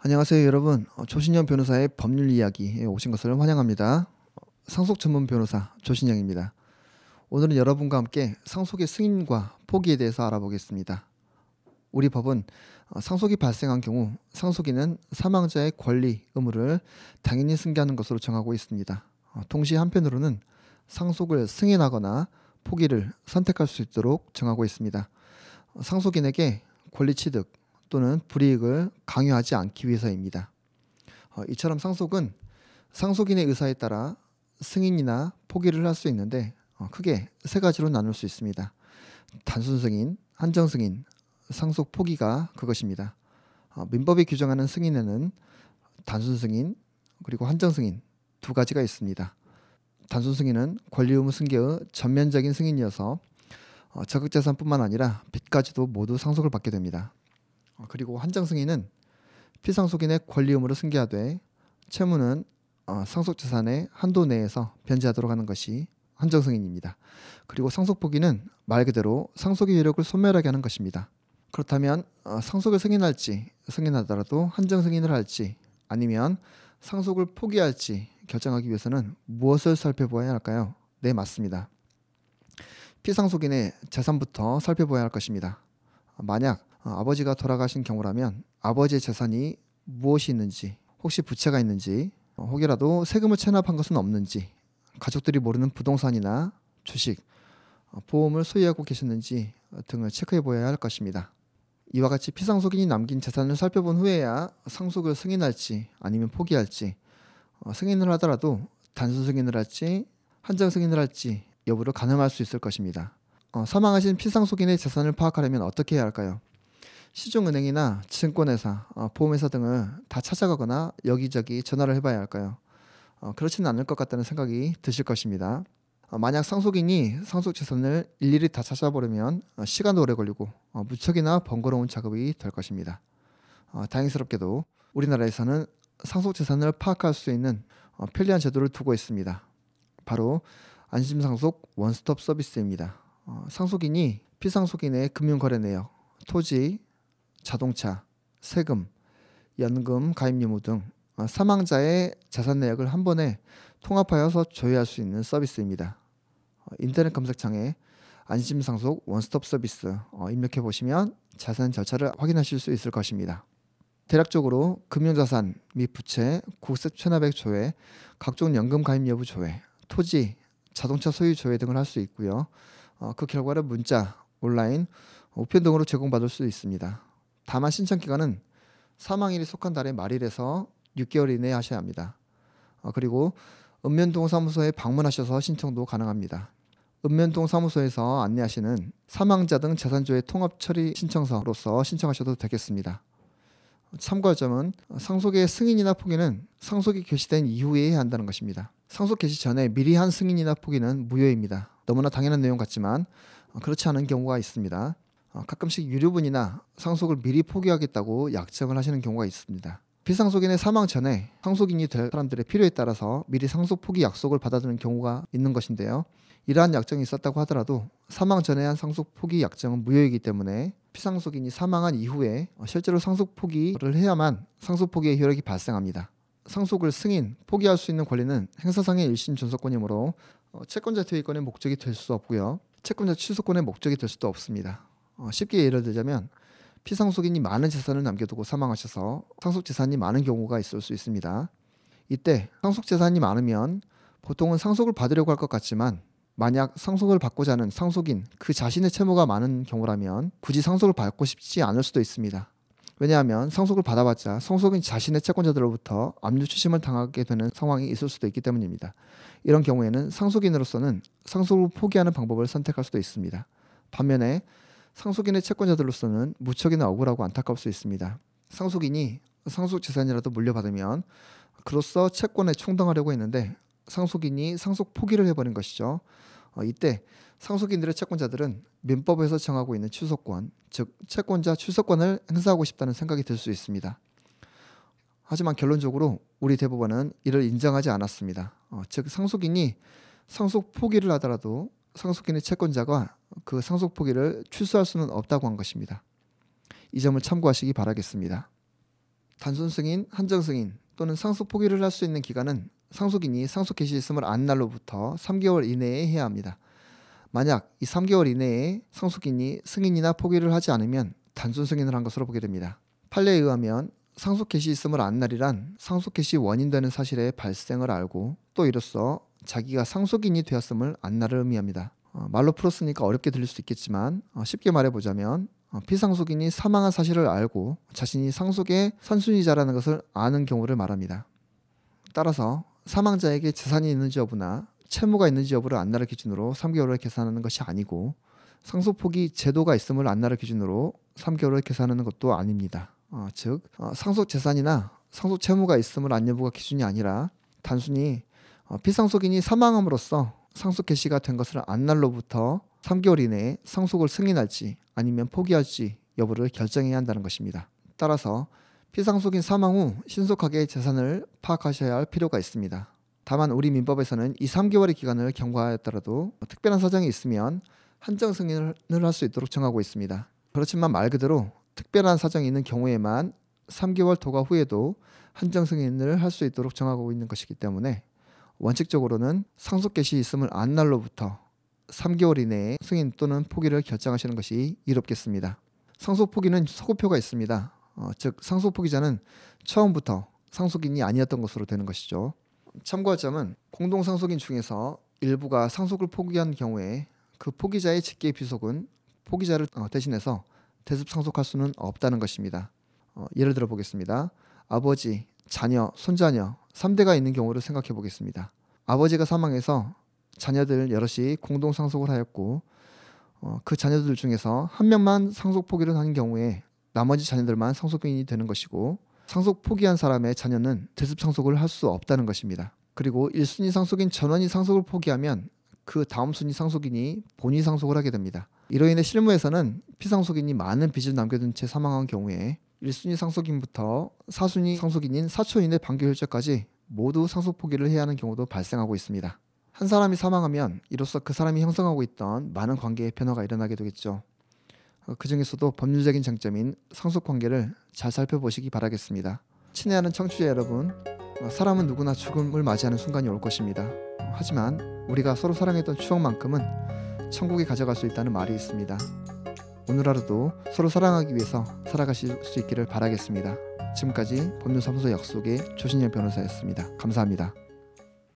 안녕하세요 여러분. 조신영 변호사의 법률 이야기에 오신 것을 환영합니다. 상속 전문 변호사 조신영입니다. 오늘은 여러분과 함께 상속의 승인과 포기에 대해서 알아보겠습니다. 우리 법은 상속이 발생한 경우 상속인은 사망자의 권리, 의무를 당연히 승계하는 것으로 정하고 있습니다. 동시에 한편으로는 상속을 승인하거나 포기를 선택할 수 있도록 정하고 있습니다. 상속인에게 권리 취득 또는 불이익을 강요하지 않기 위해서입니다. 이처럼 상속은 상속인의 의사에 따라 승인이나 포기를 할 수 있는데 크게 세 가지로 나눌 수 있습니다. 단순 승인, 한정 승인, 상속 포기가 그것입니다. 민법이 규정하는 승인에는 단순 승인 그리고 한정 승인 두 가지가 있습니다. 단순 승인은 권리 의무 승계의 전면적인 승인이어서 저극재산뿐만 아니라 빚까지도 모두 상속을 받게 됩니다. 그리고 한정 승인은 피상속인의 권리 의무를 승계하되 채무는 상속재산의 한도 내에서 변제하도록 하는 것이 한정 승인입니다. 그리고 상속 포기는 말 그대로 상속의 효력을 소멸하게 하는 것입니다. 그렇다면 상속을 승인할지 승인하더라도 한정 승인을 할지 아니면 상속을 포기할지 결정하기 위해서는 무엇을 살펴보아야 할까요? 네, 맞습니다. 피상속인의 재산부터 살펴봐야 할 것입니다. 만약 아버지가 돌아가신 경우라면 아버지의 재산이 무엇이 있는지, 혹시 부채가 있는지, 혹이라도 세금을 체납한 것은 없는지, 가족들이 모르는 부동산이나 주식, 보험을 소유하고 계셨는지 등을 체크해 보아야 할 것입니다. 이와 같이 피상속인이 남긴 재산을 살펴본 후에야 상속을 승인할지 아니면 포기할지, 승인을 하더라도 단순 승인을 할지 한정 승인을 할지 여부를 가늠할 수 있을 것입니다. 사망하신 피상속인의 재산을 파악하려면 어떻게 해야 할까요? 시중은행이나 증권회사, 보험회사 등을 다 찾아가거나 여기저기 전화를 해봐야 할까요? 그렇지는 않을 것 같다는 생각이 드실 것입니다. 만약 상속인이 상속재산을 일일이 다 찾아보려면 시간도 오래 걸리고 무척이나 번거로운 작업이 될 것입니다. 다행스럽게도 우리나라에서는 상속재산을 파악할 수 있는 편리한 제도를 두고 있습니다. 바로 안심상속 원스톱 서비스입니다. 상속인이 피상속인의 금융거래 내역, 토지, 자동차, 세금, 연금, 가입 유무 등 사망자의 자산 내역을 한 번에 통합하여서 조회할 수 있는 서비스입니다. 인터넷 검색창에 안심상속 원스톱 서비스 입력해 보시면 자세한 절차를 확인하실 수 있을 것입니다. 대략적으로 금융자산 및 부채, 국세 체납액 조회, 각종 연금 가입 여부 조회, 토지, 자동차 소유 조회 등을 할 수 있고요. 그 결과를 문자, 온라인, 우편 등으로 제공받을 수 있습니다. 다만 신청 기간은 사망일이 속한 달의 말일에서 6개월 이내에 하셔야 합니다. 그리고 읍면동 사무소에 방문하셔서 신청도 가능합니다. 읍면동 사무소에서 안내하시는 사망자 등 재산조회 통합 처리 신청서로서 신청하셔도 되겠습니다. 참고할 점은 상속의 승인이나 포기는 상속이 개시된 이후에 해야 한다는 것입니다. 상속 개시 전에 미리 한 승인이나 포기는 무효입니다. 너무나 당연한 내용 같지만 그렇지 않은 경우가 있습니다. 가끔씩 유류분이나 상속을 미리 포기하겠다고 약정을 하시는 경우가 있습니다. 피상속인의 사망 전에 상속인이 될 사람들의 필요에 따라서 미리 상속 포기 약속을 받아두는 경우가 있는 것인데요. 이러한 약정이 있었다고 하더라도 사망 전에 한 상속 포기 약정은 무효이기 때문에 피상속인이 사망한 이후에 실제로 상속 포기를 해야만 상속 포기의 효력이 발생합니다. 상속을 승인, 포기할 수 있는 권리는 행사상의 일심 존속권이므로 채권자 퇴위권의 목적이 될 수 없고요. 채권자 취소권의 목적이 될 수도 없습니다. 쉽게 예를 들자면 피상속인이 많은 재산을 남겨두고 사망하셔서 상속재산이 많은 경우가 있을 수 있습니다. 이때 상속재산이 많으면 보통은 상속을 받으려고 할 것 같지만 만약 상속을 받고자 하는 상속인 그 자신의 채무가 많은 경우라면 굳이 상속을 받고 싶지 않을 수도 있습니다. 왜냐하면 상속을 받아봤자 상속인 자신의 채권자들로부터 압류추심을 당하게 되는 상황이 있을 수도 있기 때문입니다. 이런 경우에는 상속인으로서는 상속을 포기하는 방법을 선택할 수도 있습니다. 반면에 상속인의 채권자들로서는 무척이나 억울하고 안타까울 수 있습니다. 상속인이 상속재산이라도 물려받으면 그로써 채권에 충당하려고 했는데 상속인이 상속 포기를 해버린 것이죠. 이때 상속인들의 채권자들은 민법에서 정하고 있는 취소권, 즉 채권자 취소권을 행사하고 싶다는 생각이 들 수 있습니다. 하지만 결론적으로 우리 대법원은 이를 인정하지 않았습니다. 즉 상속인이 상속 포기를 하더라도 상속인의 채권자가 그 상속 포기를 취소할 수는 없다고 한 것입니다. 이 점을 참고하시기 바라겠습니다. 단순 승인, 한정 승인 또는 상속 포기를 할 수 있는 기간은 상속인이 상속 개시 있음을 안 날로부터 3개월 이내에 해야 합니다. 만약 이 3개월 이내에 상속인이 승인이나 포기를 하지 않으면 단순 승인을 한 것으로 보게 됩니다. 판례에 의하면 상속 개시 있음을 안 날이란 상속 개시 원인되는 사실의 발생을 알고 또 이로써 자기가 상속인이 되었음을 안 날을 의미합니다. 말로 풀었으니까 어렵게 들릴 수 있겠지만 쉽게 말해보자면 피상속인이 사망한 사실을 알고 자신이 상속의 선순위자라는 것을 아는 경우를 말합니다. 따라서 사망자에게 재산이 있는지 여부나 채무가 있는지 여부를 안 날을 기준으로 3개월을 계산하는 것이 아니고 상속 포기 제도가 있음을 안 날을 기준으로 3개월을 계산하는 것도 아닙니다. 즉 상속 재산이나 상속 채무가 있음을 안 여부가 기준이 아니라 단순히 피상속인이 사망함으로써 상속 개시가 된 것을 안 날로부터 3개월 이내에 상속을 승인할지 아니면 포기할지 여부를 결정해야 한다는 것입니다. 따라서 피상속인 사망 후 신속하게 재산을 파악하셔야 할 필요가 있습니다. 다만 우리 민법에서는 이 3개월의 기간을 경과하였더라도 특별한 사정이 있으면 한정 승인을 할 수 있도록 정하고 있습니다. 그렇지만 말 그대로 특별한 사정이 있는 경우에만 3개월 도과 후에도 한정 승인을 할 수 있도록 정하고 있는 것이기 때문에 원칙적으로는 상속 개시 있음을 안 날로부터 3개월 이내에 승인 또는 포기를 결정하시는 것이 이롭겠습니다. 상속 포기는 소급표가 있습니다. 즉 상속 포기자는 처음부터 상속인이 아니었던 것으로 되는 것이죠. 참고할 점은 공동상속인 중에서 일부가 상속을 포기한 경우에 그 포기자의 직계 비속은 포기자를 대신해서 대습 상속할 수는 없다는 것입니다. 예를 들어 보겠습니다. 아버지, 자녀, 손자녀 3대가 있는 경우를 생각해 보겠습니다. 아버지가 사망해서 자녀들 여럿이 공동상속을 하였고 그 자녀들 중에서 한 명만 상속 포기를 한 경우에 나머지 자녀들만 상속인이 되는 것이고 상속 포기한 사람의 자녀는 대습 상속을 할 수 없다는 것입니다. 그리고 1순위 상속인 전원이 상속을 포기하면 그 다음 순위 상속인이 본위 상속을 하게 됩니다. 이로 인해 실무에서는 피상속인이 많은 빚을 남겨둔 채 사망한 경우에 1순위 상속인부터 4순위 상속인인 사촌인의 반기혈제까지 모두 상속 포기를 해야 하는 경우도 발생하고 있습니다. 한 사람이 사망하면 이로써 그 사람이 형성하고 있던 많은 관계의 변화가 일어나게 되겠죠. 그 중에서도 법률적인 쟁점인 상속관계를 잘 살펴보시기 바라겠습니다. 친애하는 청취자 여러분, 사람은 누구나 죽음을 맞이하는 순간이 올 것입니다. 하지만 우리가 서로 사랑했던 추억만큼은 천국에 가져갈 수 있다는 말이 있습니다. 오늘 하루도 서로 사랑하기 위해서 살아가실 수 있기를 바라겠습니다. 지금까지 법률사무소 약속의 조신영 변호사였습니다. 감사합니다.